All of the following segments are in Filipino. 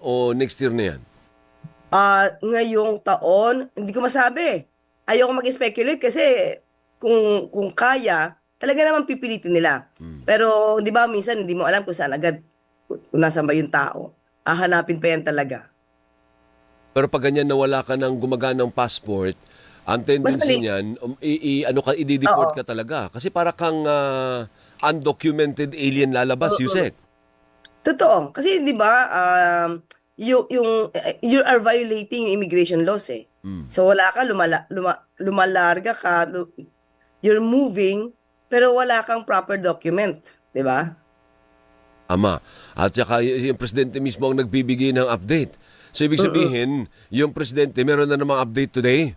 o next year na yan? Ngayong taon, hindi ko masabi. Ayoko mag-speculate kasi kung kaya, talaga naman pipilitin nila. Pero, di ba, minsan hindi mo alam kung saan agad, kung nasaan ba yung tao. Hahanapin pa yan talaga. Pero pag ganyan nawala ka ng gumaganang passport, ang Mas tendency mali. niyan, ano ka, i-deport Oo. ka talaga. Kasi para kang undocumented alien lalabas, Mm-mm. Yusek. Totoo. Kasi, di ba, you are violating yung immigration laws eh. So, wala ka, lumalarga ka, you're moving, pero wala kang proper document. Di ba? Ama. At saka yung presidente mismo ang nagbibigay ng update. So ibig Mm-mm. sabihin, yung presidente meron na namang update today.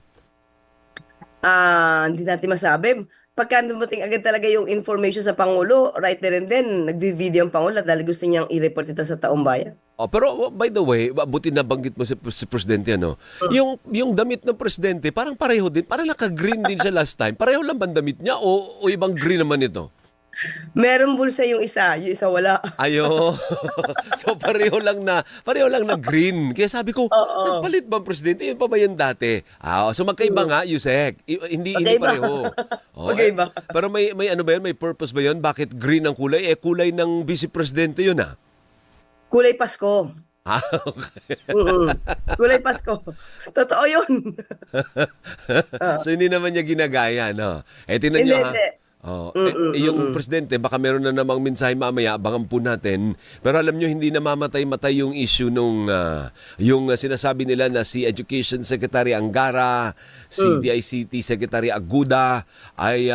Hindi natin masabi. Pagka dumating agad talaga yung information sa Pangulo, right there and then, nagvi-video ang Pangulo dahil gusto niyang i-report ito sa taong bayan. Oh, pero by the way, buti na banggit mo si presidente ano. Yung damit ng presidente parang pareho din, parang naka-green din siya last time. Pareho lang ba ang damit niya o ibang green naman ito? Meron bulsa yung isa wala. Ayo. So pareho lang na green. Kaya sabi ko, Oo. nagpalit ba ang presidente? Yun pa ba yun dati? So magkaiba Mm. nga, Yusek. Hindi Magkaiba. pareho. Oh, Magkaiba. pero may ano ba yun? May purpose ba yun? Bakit green ang kulay? Kulay ng vice presidente yun ah. Kulay Pasko. Okay. Mm. Kulay Pasko. Totoo yun. Ah, So hindi naman niya ginagaya, no? Tingnan hindi, niyo ha. hindi. Oh, Mm-mm, yung mm-mm. presidente baka meron na namang mensahe mamaya, abangan po natin. Pero alam niyo hindi namamatay-matay yung issue nung sinasabi nila na si Education Secretary Angara, si Mm. DICT Secretary Aguda ay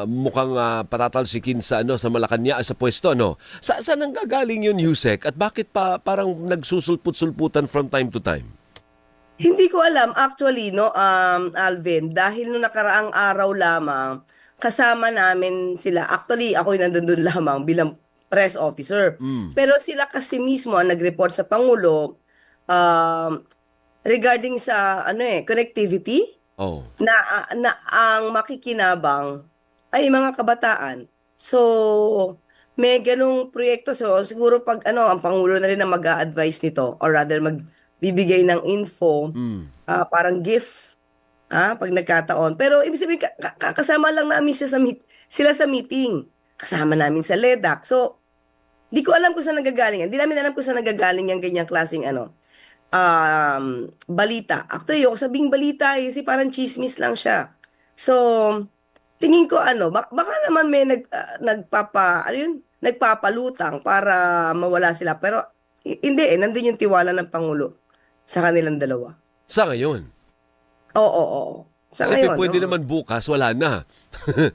mukhang patatalsikin sa sa Malacanang sa pwesto, no. Saan ang gagaling yun, Yusek? At bakit pa parang nagsusulput-sulputan from time to time? Hindi ko alam actually no Alvin dahil no nakaraang araw lamang kasama namin sila. Actually ako nandun doon lamang bilang press officer. Mm. Pero sila kasi mismo ang nag-report sa Pangulo um, regarding sa connectivity Oh. na ang makikinabang ay mga kabataan. So may ganung proyekto so siguro pag ang Pangulo na rin ang mag-a-advise nito or rather magbibigay ng info Mm. parang gift, pag nagkataon. Pero ibig sabihin, kasama lang namin sila sa meeting. Kasama namin sa LEDAC. So, di ko alam kung saan nagagaling yan. Di namin alam kung saan nagagaling yung ganyang klaseng balita. Actually, yung sabing balita, kasi parang chismis lang siya. So, tingin ko baka naman may nagpapalutang para mawala sila. Pero, hindi nandun yung tiwala ng Pangulo sa kanilang dalawa. Sa ngayon. Oo, oo. Sa Kasi ngayon, pwede oo. naman bukas, wala na.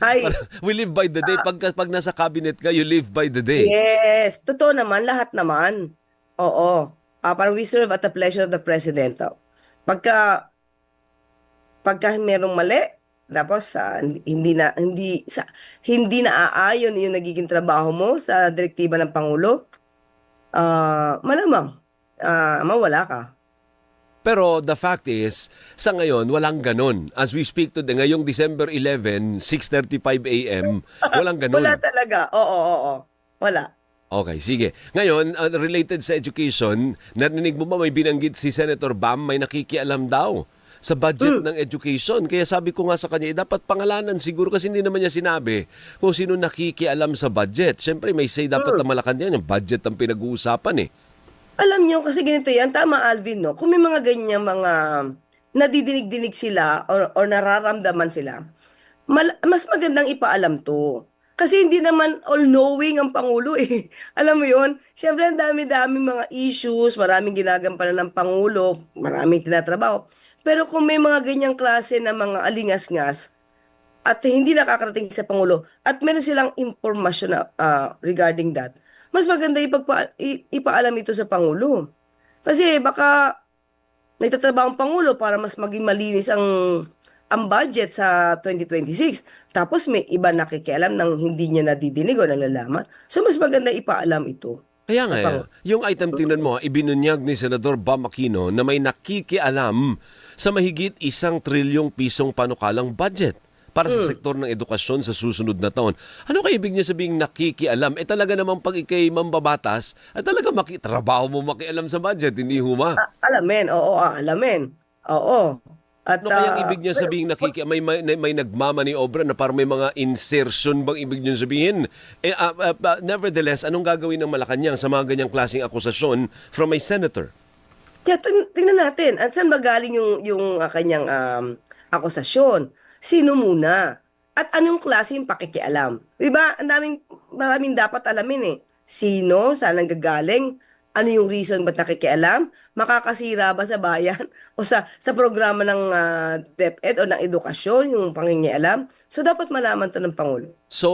Ay, We live by the day. Pag nasa cabinet ka, you live by the day. yes. Totoo naman, lahat naman. Oo. Parang we serve at the pleasure of the President. Pagka, pagka merong mali, tapos hindi na aayon yung nagiging trabaho mo sa direktiba ng Pangulo, malamang mawala ka. Pero the fact is, sa ngayon, walang ganun. As we speak today, ngayong December 11, 6:35 a.m., walang Wala ganun. talaga. Oo, oo, oo. Wala. Okay, sige. Ngayon, related sa education, narinig mo ba may binanggit si Senator Bam, may nakikialam daw sa budget Mm. ng education. Kaya sabi ko nga sa kanya, dapat pangalanan siguro kasi hindi naman niya sinabi kung sino nakikialam sa budget. Siyempre, may say dapat Mm. ang Malacanang, yung budget ang pinag-uusapan eh. Alam niyo kasi ganito yan, tama Alvin, no? Kung may mga ganyan mga nadidinig-dinig sila or nararamdaman sila, mas magandang ipaalam to. Kasi hindi naman all-knowing ang Pangulo eh. Alam mo yon? Siyempre ang dami-dami mga issues, maraming ginagampanan ng Pangulo, maraming tinatrabaho. Pero kung may mga ganyang klase na mga alingas-ngas at hindi nakakarating sa Pangulo at meron silang impormasyon na, regarding that, mas maganda ipaalam ito sa Pangulo. Kasi baka nagtatrabaho ang Pangulo para mas maging malinis ang budget sa 2026. Tapos may iba nakikialam ng hindi niya nadidinig o nalalaman. So mas maganda ipaalam ito Kaya sa nga, Pangulo. yung item tingnan mo, ibinunyag ni Senador Bam Aquino na may nakikialam sa mahigit 1 trilyong pisong panukalang budget. para sa sektor ng edukasyon sa susunod na taon. Ano kaya ibig niya sabihing nakikialam? Talaga namang pag ikay mambabatas, talaga trabaho mo makialam sa budget, hindi huma. Alamin, oo, alamin. Oo. At Ano kaya ibig niya sabihing may nagmamaniobra na parang may mga insertion bang ibig niya sabihin? Nevertheless, anong gagawin ng Malacanang sa mga ganyang klaseng akusasyon from a senator? Tingnan natin, at saan ba galing yung kanyang akusasyon? Sino muna? At anong klase yung pakikialam? Diba? Maraming dapat alamin eh. Sino? Saan nanggagaling? Ano yung reason ba't nakikialam? Makakasira ba sa bayan? O sa programa ng DepEd o ng edukasyon, yung pangingialam? So, dapat malaman to ng Pangulo. So,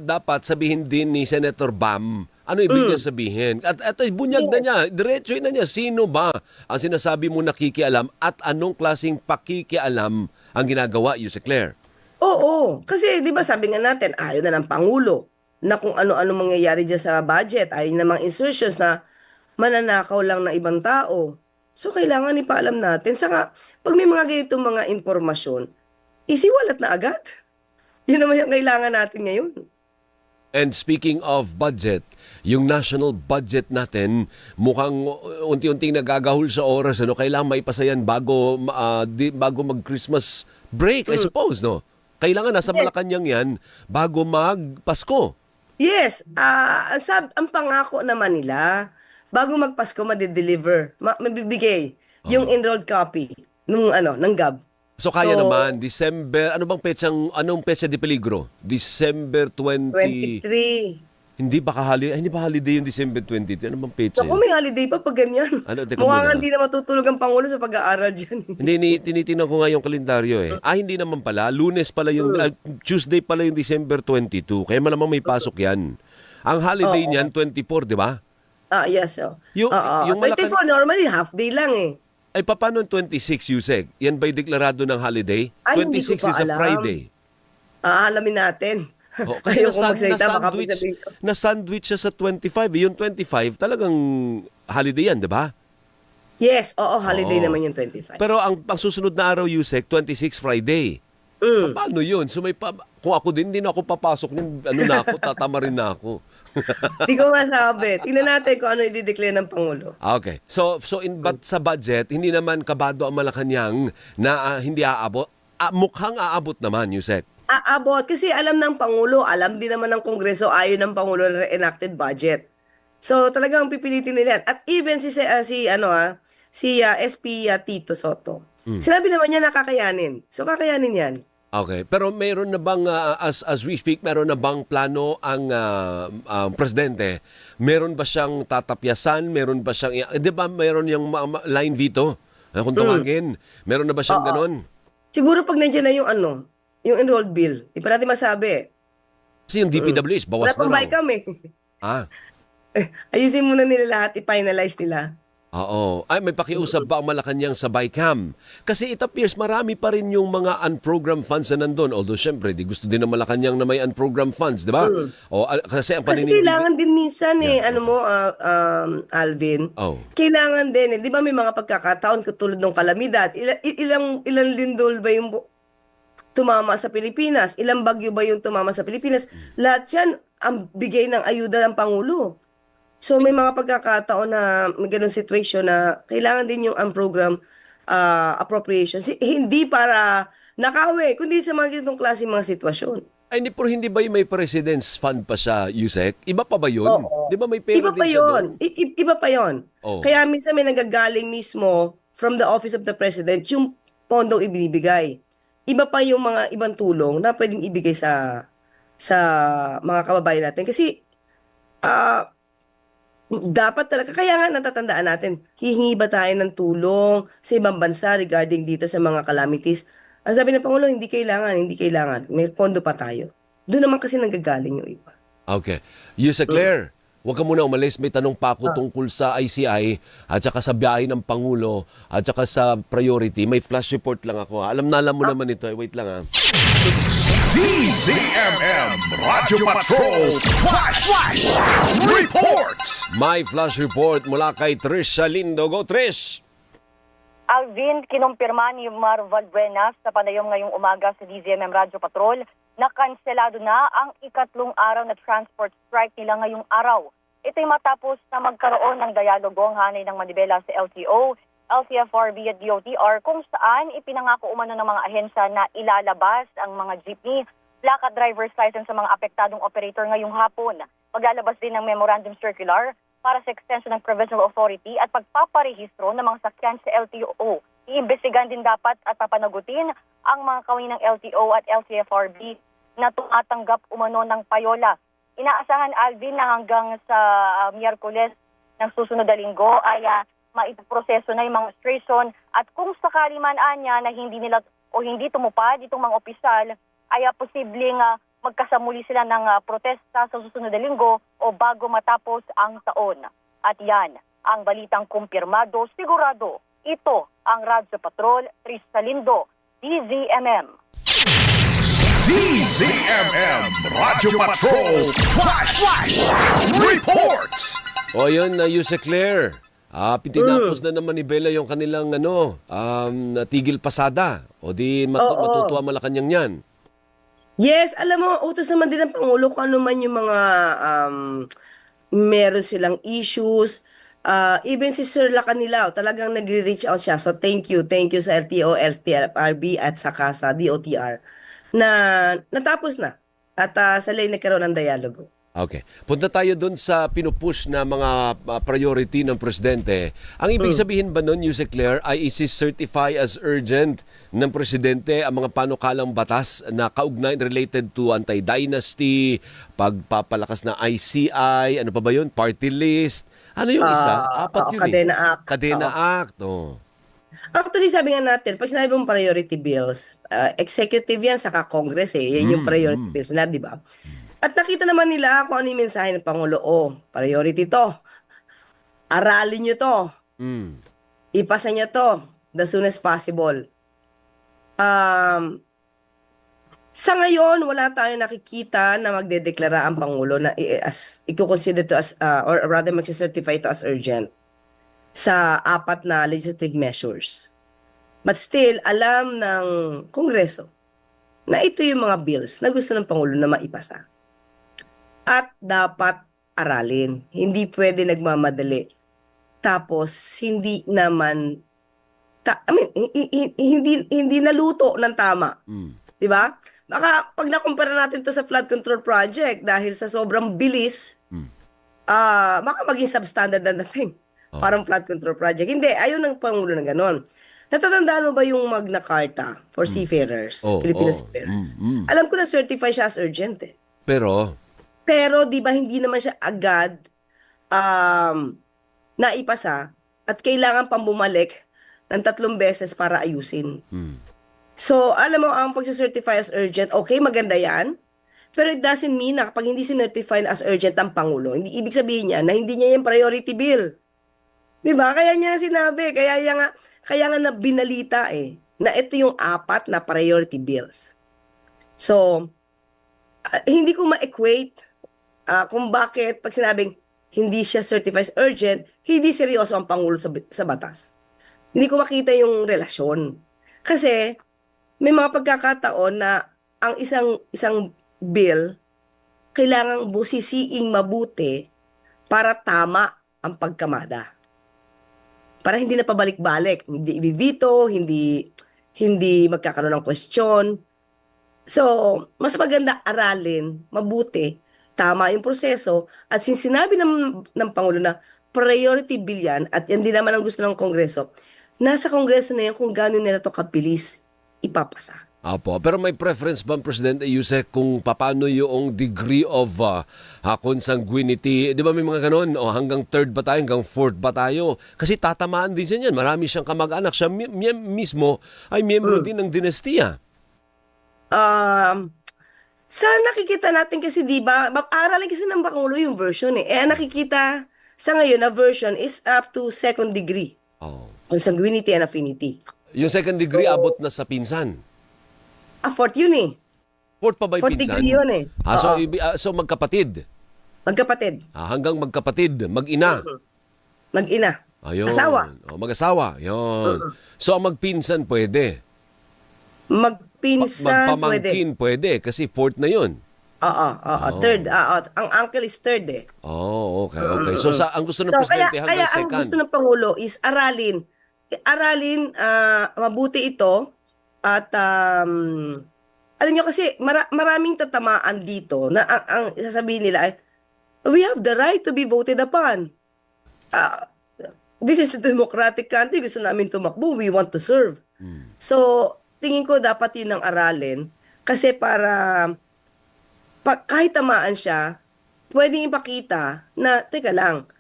dapat sabihin din ni Senator Bam, ano ibig niya sabihin? At bunyag na niya, diretso na niya, sino ba ang sinasabi mo nakikialam at anong klaseng pakikialam ang ginagawa, Yusek Claire? Oo, kasi 'di ba sabi nga natin, ayaw na ng Pangulo na kung ano-ano mangyayari diyan sa budget, ayaw na mga insertions na mananakaw lang ng ibang tao. So kailangan ipaalam natin. Saka pag may mga ganitong mga impormasyon, isiwalat na agad. Yun naman yung kailangan natin ngayon. And speaking of budget, yung national budget natin mukhang unti-unting nagagahol sa oras. Kailangan maipasa yan bago mag-Christmas break, I suppose, no? Kailangan nasa Malacanang yan bago mag-Pasko. Yes, ang pangako naman nila, bago magpasko madideliver, mabibigay yung enrolled copy ng GAB. So kaya naman, December, anong petsa de peligro? December 23. Hindi ba holiday yung December 23? Ano bang petsa Naku, yun? may holiday pa pag ganyan. Teka Mukhang muna. hindi na matutulog ang Pangulo sa pag-aaral dyan. Hindi, tinitingnan ko nga yung kalendaryo eh. Hindi naman pala. Lunes pala yung, Tuesday pala yung December 22. Kaya malamang may pasok yan. Ang holiday niyan, 24, di ba? Yes. Yung 24 normally half day lang eh. Ay, paano yung 26, Yusek? Yan ba'y deklarado ng holiday? Ay, hindi ko 26 pa is a alam. Friday. Alamin natin. Kasi Ayoko magsalita, baka sabihin ko. na-sandwich siya sa 25. Yung 25, talagang holiday yan, di ba? Yes, holiday Oo. naman yung 25. Pero ang susunod na araw, Yusek, 26 Friday. Paano yun? So kung ako din na ako papasok, tatama rin na ako. Hindi ko masabi. Tingnan natin kung ano i-declare ng Pangulo. Okay. But sa budget, hindi naman kabado ang Malacanang na hindi aabot. Mukhang aabot naman, Yusek. Aabot. Kasi alam ng Pangulo, alam din naman ng Kongreso, ayaw ng Pangulo na enacted budget. So talagang pipilitin nila yan. At even si SP Tito Soto. Sinabi naman niya nakakayanin. So kakayanin yan. Okay, pero mayroon na bang, as we speak, meron na bang plano ang presidente? Meron ba siyang tatapyasan? Meron ba siyang, di ba meron yung line veto? Kung tawagin, meron na ba siyang ganon? Siguro pag nandiyan na yung enrolled bill, di pa natin masabi. Kasi yung DPWH, bawas Wala pang na raw. buy kami. Ayusin muna nila lahat, i-finalize nila. Oo. Ay, may pakiusap ba ang Malacanang sa BICAM? Kasi it appears marami pa rin yung mga unprogrammed funds na nandun. Although, syempre, di gusto din ng Malacanang na may unprogrammed funds, di ba? Kasi ang Kasi kailangan din minsan Alvin, kailangan din di ba may mga pagkakataon katulad ng kalamidad, ilang lindol ba yung tumama sa Pilipinas, ilang bagyo ba yung tumama sa Pilipinas, lahat yan ang bigay ng ayuda ng Pangulo. So may mga pagkakataon na may ganun situation na kailangan din yung unprogrammed appropriations. Hindi para nakawi, kundi sa mga ganitong klase mga sitwasyon. Ay, hindi ba yung may President's Fund pa siya, Yusek? Iba pa ba yun? Oo. Di ba may pera Iba din pa siya yun. doon? Iba pa yun. Oh. Kaya minsan may nagagaling mismo from the Office of the President yung pondong ibinibigay. Iba pa yung mga ibang tulong na pwedeng ibigay sa mga kababayan natin. Kasi dapat talaga, kaya nga natatandaan natin, hihingi ba tayo ng tulong sa ibang bansa regarding dito sa mga calamities? Ang sabi ng Pangulo, hindi kailangan. May pondo pa tayo. Doon naman kasi nanggagaling yung iba. Okay. Yusek Claire, huwag ka muna umalis. May tanong pa ako tungkol sa ICI at saka sa biyahe ng Pangulo at saka sa priority. May flash report lang ako. Alam mo naman ito. Wait lang DZMM Radyo Patrol Flash Report. My flash report mula kay Trish Salindo. Go, Trish! Alvin, kinumpirma ni Mar Valbuenas sa panayam ngayong umaga sa DZMM Radyo Patrol na kanselado na ang ikatlong araw na transport strike nila ngayong araw. Ito'y matapos na magkaroon ng dialogo ang hanay ng Manibela sa LTO, LTFRB at DOTR kung saan ipinangako umano ng mga ahensya na ilalabas ang mga jeepney, plaka, driver's license sa mga apektadong operator ngayong hapon. Maglalabas din ng memorandum circular para sa extension ng provincial authority at pagpaparehistro ng mga sakyan sa LTO. Iimbestigan din dapat at papanagutin ang mga kawani ng LTO at LTFRB na tumatanggap umano ng payola. Inaasahan, Alvin, na hanggang sa Miyerkules ng susunod na linggo ay maiproseso na yung mga registration at kung sakali man anya na hindi nila o hindi tumupad itong mga opisyal ay posibleng magkasamuli sila ng protesta sa susunod na linggo o bago matapos ang taon. At yan ang balitang kumpirmado, sigurado. Ito ang Radyo Patrol, Tris Salindo, DZMM. DZMM Radyo Patrol Flash Reports. O yun, Yusek Claire. Tinapos na naman ni Bella yung kanilang tigil pasada. O di matutuwa Malacanang yan. Yes, alam mo, utos naman din ng Pangulo kung ano man yung mga meron silang issues. Even si Sir Lacanilao, talagang nagre-reach out siya. So thank you sa LTO, LTFRB at saka sa DOTR na natapos na at sa lane nagkaroon ng dialogo. Okay. Punta tayo dun sa pinupush na mga priority ng Presidente. Ang ibig sabihin ba nun, Yusek Claire, ay isi-certify as urgent ng Presidente ang mga panukalang batas na kaugnay related to anti-dynasty, pagpapalakas na ICI, ano pa ba yun? Party list. Ano yung isa? Apat yun Kadena Act. Kadena Act. Oh. Actually, sabi nga natin, pag sinabi mong priority bills, executive yan, saka Congress yan yung priority bills na, di ba? At nakita naman nila kung ano yung mensahe ng Pangulo. Priority to. Aralin nyo to. Ipasa nyo to the soonest possible. Sa ngayon, wala tayong nakikita na magdedeklara ang Pangulo na i-consider to as, or rather mag-certify to as urgent sa apat na legislative measures. But still, alam ng Kongreso na ito yung mga bills na gusto ng Pangulo na maipasa. At dapat aralin. Hindi pwede nagmamadali. Tapos, hindi naman, hindi naluto ng tama. Di ba? Baka pag nakumpara natin to sa flood control project, dahil sa sobrang bilis, baka maging substandard na dating. Parang flood control project. Hindi, ayaw ng Pangulo ng ganon. Natatandaan mo ba yung Magna Carta for seafarers, Filipino seafarers? Alam ko na certify siya as urgent eh. Pero di ba hindi naman siya agad naipasa at kailangan pang bumalik ng 3 beses para ayusin. So, alam mo, ang pag-certify as urgent, okay, maganda yan. Pero it doesn't mean na kapag hindi sinertify as urgent ang Pangulo, hindi ibig sabihin niya na hindi niya yung priority bill. Di ba? Kaya niya sinabi, kaya nga na binalita na ito yung 4 na priority bills. So, hindi ko ma-equate kung bakit pag sinabing hindi siya certified as urgent, hindi seryoso ang Pangulo sa batas. Hindi ko makita yung relasyon. Kasi may mga pagkakataon na ang isang bill kailangang busisiing mabuti para tama ang pagkamada. Para hindi na pabalik-balik, hindi i-veto, hindi magkakaroon ng question. So, mas maganda aralin, mabuti, tama yung proseso, at sinabi ng Pangulo na priority bill yan, at yan din naman ang gusto ng Kongreso, nasa Kongreso na yan kung gano'n nila ito kabilis ipapasa. Apo, pero may preference ba ang Presidente Yusek kung paano yung degree of consanguinity? Di ba may mga ganon? O hanggang 3rd ba tayo? Hanggang 4th ba tayo? Kasi tatamaan din siya niyan. Marami siyang kamag-anak. Siya mismo ay miyembro din ng dinastiya. Sa nakikita natin kasi, di ba, aralin kasi ng Pangulo yung version nakikita sa ngayon na version is up to 2nd degree. Consanguinity and affinity. Yung 2nd degree abot na sa pinsan. 4th yun 4th pa ba yung 4th pinsan? degree yun So magkapatid. Magkapatid. Hanggang magkapatid, mag-ina. Mag-ina. Ayun. Asawa. Mag-asawa. Yun. So, ang magpinsan pwede. Magpinsan, pwede. Magpamangkin pwede kasi fourth na yun. Oo. Third. Ang uncle is third eh. Oh, okay. So, ang gusto ng So, presidente kaya hanggang ang second. gusto ng Pangulo is aralin. Mabuti ito. At alam nyo kasi maraming tatamaan dito na ang sasabihin nila ay, we have the right to be voted upon. This is a democratic country. Gusto namin tumakbo. We want to serve. So, tingin ko dapat yun ang aralin. Kasi para kahit tamaan siya, pwedeng ipakita na, teka lang,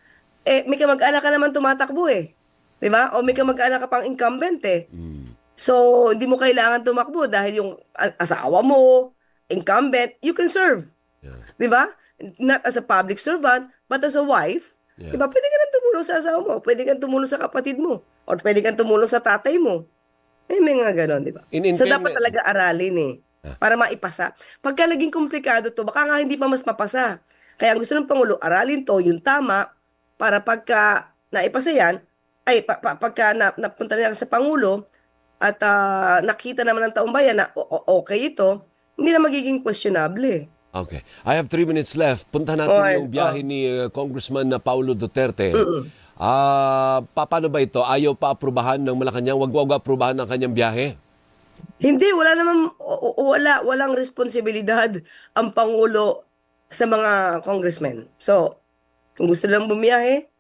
may kamag-anak ka naman tumatakbo eh. Di ba? O may kamag-anak ka pang incumbent eh. So, hindi mo kailangan tumakbo dahil yung asawa mo, incumbent, you can serve. Yeah. Di ba? Not as a public servant, but as a wife. Yeah. Di ba? Pwede ka nang tumulong sa asawa mo, pwede kang tumulong sa kapatid mo, or pwede kang tumulong sa tatay mo. May mga ganon, di ba? So, dapat talaga aralin eh. Para maipasa. Pagka naging komplikado to, baka nga hindi pa mas mapasa. Kaya ang gusto ng Pangulo, aralin to, yung tama, para pagka naipasa yan, pagka napunta na sa Pangulo, at nakita naman ng taong bayan na okay ito, hindi na magiging questionable. Okay. I have 3 minutes left. Punta natin yung biyahe ni Congressman Paulo Duterte. Paano ba ito? Ayaw pa aprubahan ng Malacanang? Wag aprubahan ng kanyang biyahe? Hindi, walang responsibilidad ang Pangulo sa mga congressmen. So, kung gusto lang bumiyahe,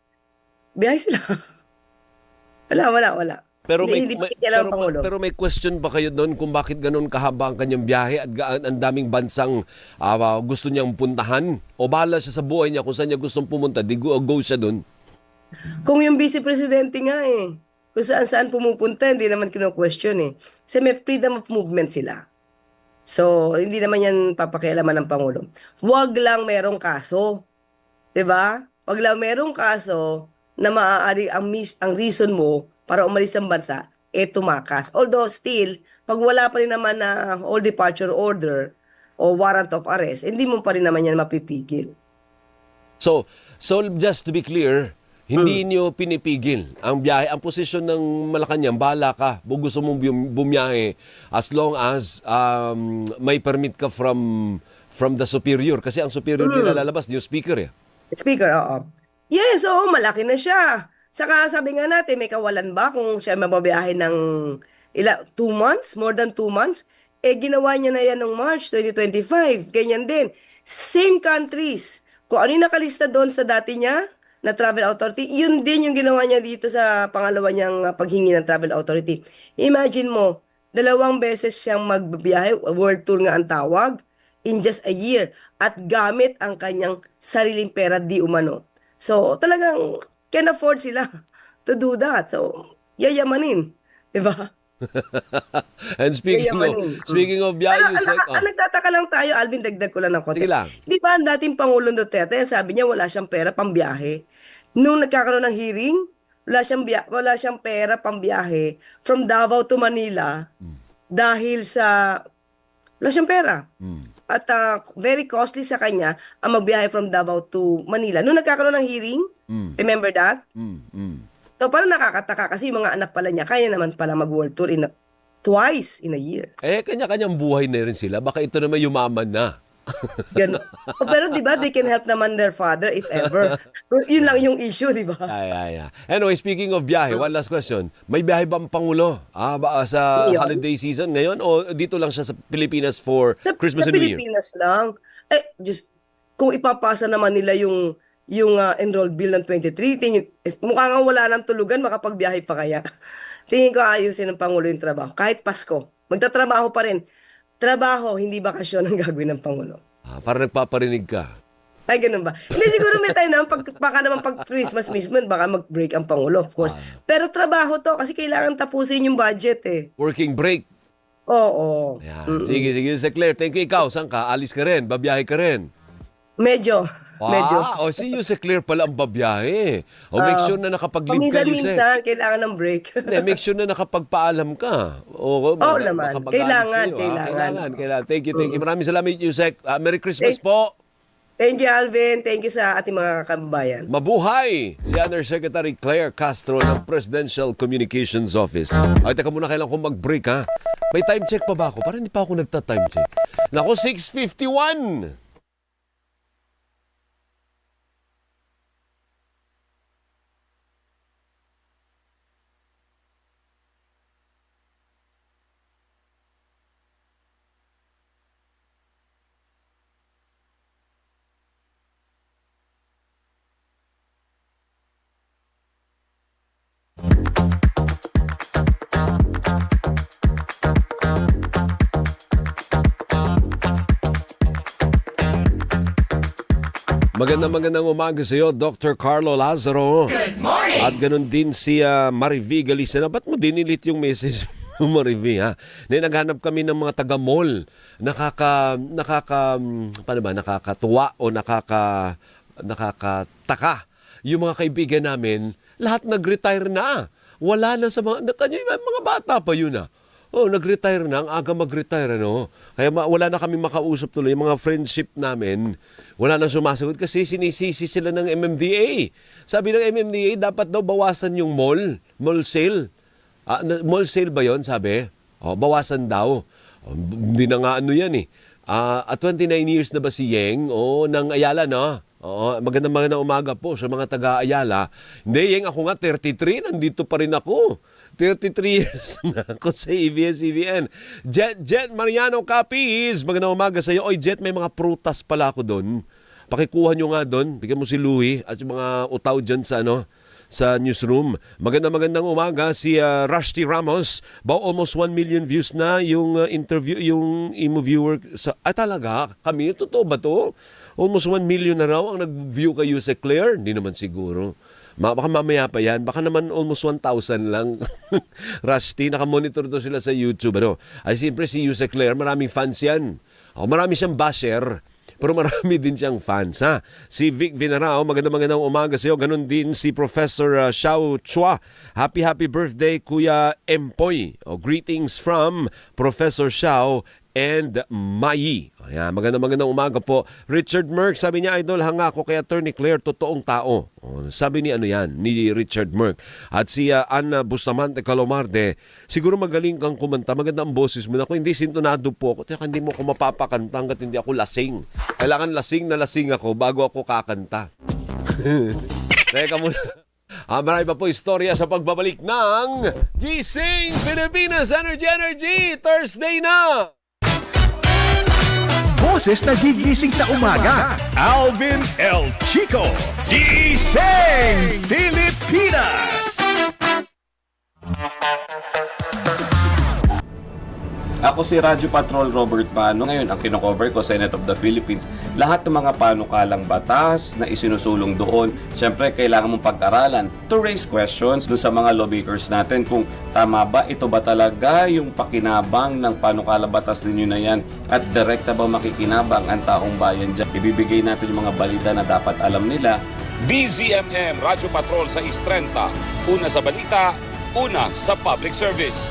biyahe sila. Wala. Pero Pangulo. may question ba kayo doon kung bakit ganun kahaba ang kanyang biyahe at ang daming bansang gusto niyang puntahan? O bahala siya sa buhay niya kung saan niya gustong pumunta, go siya doon? Kung yung vice presidente nga eh, kung saan pumupunta, hindi naman kino-question eh. Kasi may freedom of movement sila. So, hindi naman yan papakialaman ng Pangulo. Huwag lang merong kaso. 'Di ba? Huwag lang merong kaso na maaari ang reason mo para umalis ng bansa, tumakas. Although still, pag wala pa rin naman na all departure order o warrant of arrest, hindi mo pa rin naman yan mapipigil. So just to be clear, hindi niyo pinipigil ang biyahe. Ang posisyon ng Malacanang, bahala ka. Gusto mong bumiyahe as long as may permit ka from the superior. Kasi ang superior nila lalabas, yung speaker eh. Speaker, oo. Yes, oo, malaki na siya. Saka sabi nga natin, may kawalan ba kung siya mababiyahe ng 2 months? More than 2 months? Ginawa niya na yan noong March 2025. Ganyan din. Same countries. Kung ano yung nakalista doon sa dati niya, na travel authority, yun din yung ginawa niya dito sa pangalawa niyang paghingi ng travel authority. Imagine mo, 2 beses siyang magbibiyahe, world tour nga ang tawag, in just a year, at gamit ang kanyang sariling pera di umano. So, talagang can afford sila to do that. So, yayamanin. Diba? And speaking of biyahe, nagtataka lang tayo, Alvin, dagdag ko lang ng konti. Di ba ang dating Pangulong Duterte, sabi niya wala siyang pera pambiyahe. Nung nagkakaroon ng hearing, wala siyang pera pambiyahe from Davao to Manila dahil sa wala siyang pera. At very costly sa kanya ang magbiyahe from Davao to Manila. Nung nagkakaroon ng hearing, remember that? So, parang nakakataka kasi yung mga anak pala niya, kaya naman pala mag-world tour twice in a year. Kanya-kanyang buhay na rin sila. Baka ito naman yumaman na. Ganun. Pero di ba, they can help naman their father if ever. Yun lang yung issue, di ba? Anyway, speaking of biyahe, one last question. May biyahe ba ang Pangulo sa holiday season ngayon o dito lang siya sa Pilipinas for Christmas and New Year? Sa Pilipinas lang. Kung ipapasa naman nila yung enroll bill ng 23, mukha nga wala ng tulugan, makapagbiyahe pa kaya. Tingin ko ayusin ng Pangulo yung trabaho. Kahit Pasko, magtatrabaho pa rin. Trabaho, hindi bakasyon ang gagawin ng Pangulo. Para nagpaparinig ka. Ay, ganun ba? Hindi, siguro may time naman, baka naman pag Christmas mismo, baka mag-break ang Pangulo, of course. Pero trabaho to, kasi kailangan tapusin yung budget eh. Working break. Oo. Sige, Sir Claire. Thank you. Ikaw, saan ka? Alis ka rin? Babiyahe ka rin? Medyo. Si Yusek Claire pala ang babiyahe. Make sure na nakapag-leave ka, Yusek. Minsan, kailangan ng break. Make sure na nakapagpaalam ka. Oo naman. Kailangan. Thank you. Maraming salamat, Yusek. Merry Christmas po. Thank you, Alvin. Thank you sa ating mga kababayan. Mabuhay si Undersecretary Claire Castro ng Presidential Communications Office. Ay, teka muna, kailangan kong mag-break ha. May time check pa ba ako? Parang hindi pa ako nagta-time check. Nako, 6:51. Magandang umaga sa iyo, Dr. Carlo Lazaro. Good morning! At ganun din si Marivi Galisa. Ba't mo dinilit yung message mo, Marivi, ha? Naghanap kami ng mga taga-mall. Nakakatuwa o nakakataka. Yung mga kaibigan namin, lahat nag-retire na. Wala na sa mga bata pa yun, ha? Oh, nag-retire na. Ang aga mag-retire, ano? Kaya wala na kami makausap tuloy. Yung mga friendship namin, wala na sumasagot kasi sinisisi sila ng MMDA. Sabi ng MMDA, dapat daw bawasan yung mall sale. Mall sale ba yon, sabi? Oh, bawasan daw. Oh, hindi na nga ano yan eh. 29 years na ba si Yeng? Oh, ng Ayala, no? Oo, magandang umaga po sa mga taga-Ayala. Hindi, Yeng, ako nga 33, nandito pa rin ako. 33 years na ako sa ABS-CBN. Jet Mariano Capiz, magandang umaga sa iyo. Oy, Jet, may mga prutas pala ako doon. Pakikuha nyo nga doon. Bigyan mo si Louie at yung mga utaw dyan sa newsroom. Magandang umaga si Rusty Ramos. Almost 1 million views na yung interview, yung imo viewer sa talaga? Kami, totoo ba to? Almost 1 million na raw ang nag-view kay Yusek Claire? Hindi naman siguro. Baka mamaya pa yan. Baka naman almost 1,000 lang. Rusty, nakamonitor to sila sa YouTube. Ay, siyempre si Yusek Claire, maraming fans yan. Marami siyang basher. Pero marami din siyang fans, ha? Si Vic Vinarao, magandang umaga sa iyo. Ganon din si Professor Xiao Chua. Happy birthday, Kuya Empoy. Greetings from Professor Xiao and Mai. Ayan, magandang umaga po. Richard Merck, sabi niya, idol, hanga ako kay Attorney Claire, totoong tao. Sabi ni ni Richard Merck. At si Ana Bustamante Calomarde, siguro magaling kang kumanta, maganda ang boses mo. Ako hindi sintonado po ako. Teka, hindi mo ako mapapakanta hanggat hindi ako lasing. Kailangan lasing na lasing ako bago ako kakanta. Teka muna. Marami pa po istorya sa pagbabalik ng Gising Pilipinas Energy Thursday na! Boses na gigising sa umaga. Alvin El Chico. Gising Pilipinas. Ako si Radyo Patrol Robert Pano. Ngayon, ang kinocover ko, Senate of the Philippines. Lahat ng mga panukalang batas na isinusulong doon, syempre kailangan mong pag-aralan to raise questions doon sa mga lawmakers natin kung tama ba, ito ba talaga yung pakinabang ng panukala batas ninyo na yan at direkta ba makikinabang ang taong bayan dyan. Ibibigay natin yung mga balita na dapat alam nila. DZMM Radyo Patrol sa Istrenta. Una sa balita, una sa public service.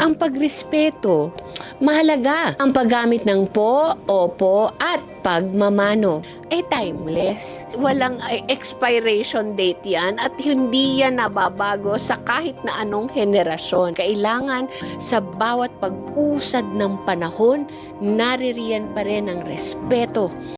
Ang pagrespeto, mahalaga. Ang paggamit ng po, opo, at pagmamano ay timeless. Walang expiration date yan at hindi yan nababago sa kahit na anong henerasyon. Kailangan sa bawat pag-usad ng panahon, naririyan pa rin ang respeto.